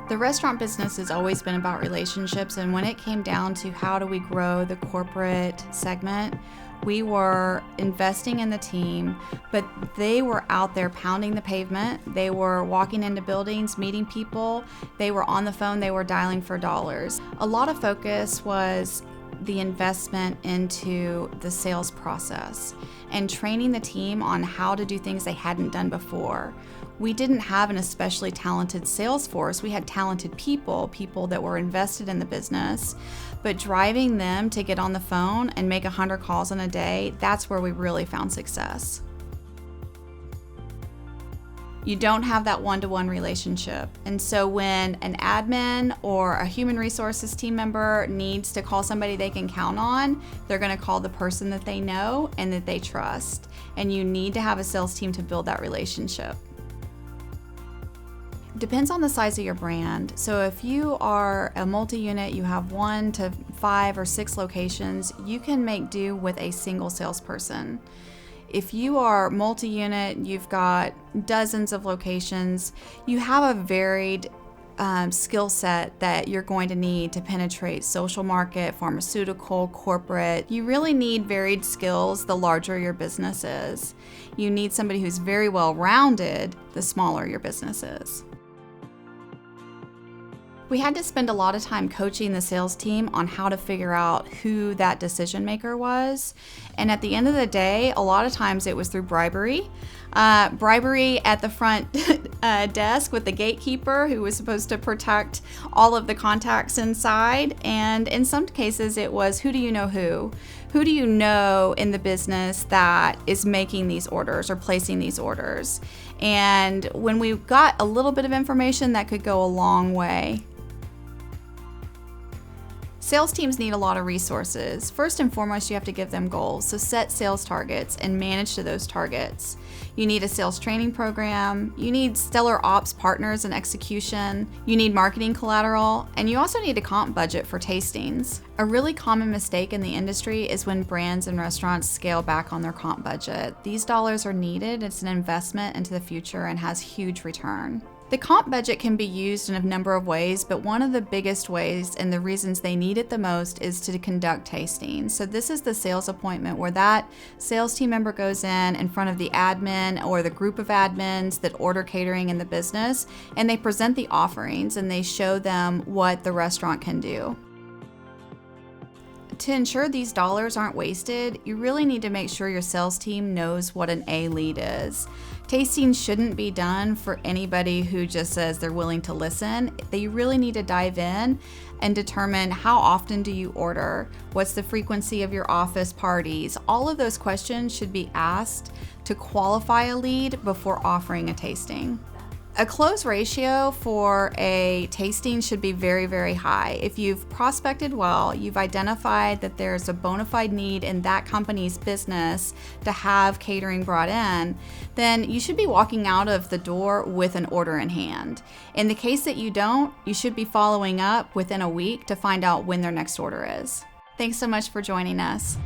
The restaurant business has always been about relationships, and when it came down to how do we grow the corporate segment, we were investing in the team, but they were out there pounding the pavement. They were walking into buildings, meeting people. They were on the phone. They were dialing for dollars. A lot of focus was the investment into the sales process and training the team on how to do things they hadn't done before. We didn't have an especially talented sales force. We had talented people that were invested in the business, but driving them to get on the phone and make 100 calls in a day, that's where we really found success. You don't have that one-to-one relationship. And so when an admin or a human resources team member needs to call somebody they can count on, they're gonna call the person that they know and that they trust. And you need to have a sales team to build that relationship. Depends on the size of your brand. So if you are a multi-unit, you have 1 to 5 or 6 locations, you can make do with a single salesperson. If you are multi-unit, you've got dozens of locations, you have a varied skill set that you're going to need to penetrate social market, pharmaceutical, corporate. You really need varied skills the larger your business is. You need somebody who's very well-rounded the smaller your business is. We had to spend a lot of time coaching the sales team on how to figure out who that decision maker was. And at the end of the day, a lot of times it was through bribery. Bribery at the front desk with the gatekeeper who was supposed to protect all of the contacts inside. And in some cases it was, who do you know who? Who do you know in the business that is making these orders or placing these orders? And when we got a little bit of information, that could go a long way. Sales teams need a lot of resources. First and foremost, you have to give them goals. So set sales targets and manage to those targets. You need a sales training program. You need stellar ops partners and execution. You need marketing collateral. And you also need a comp budget for tastings. A really common mistake in the industry is when brands and restaurants scale back on their comp budget. These dollars are needed. It's an investment into the future and has huge return. The comp budget can be used in a number of ways, but one of the biggest ways and the reasons they need it the most is to conduct tastings. So this is the sales appointment where that sales team member goes in front of the admin or the group of admins that order catering in the business, and they present the offerings and they show them what the restaurant can do. To ensure these dollars aren't wasted, you really need to make sure your sales team knows what an A lead is. Tasting shouldn't be done for anybody who just says they're willing to listen. They really need to dive in and determine how often do you order? What's the frequency of your office parties? All of those questions should be asked to qualify a lead before offering a tasting. A close ratio for a tasting should be very, very high. If you've prospected well, you've identified that there's a bona fide need in that company's business to have catering brought in, then you should be walking out of the door with an order in hand. In the case that you don't, you should be following up within a week to find out when their next order is. Thanks so much for joining us.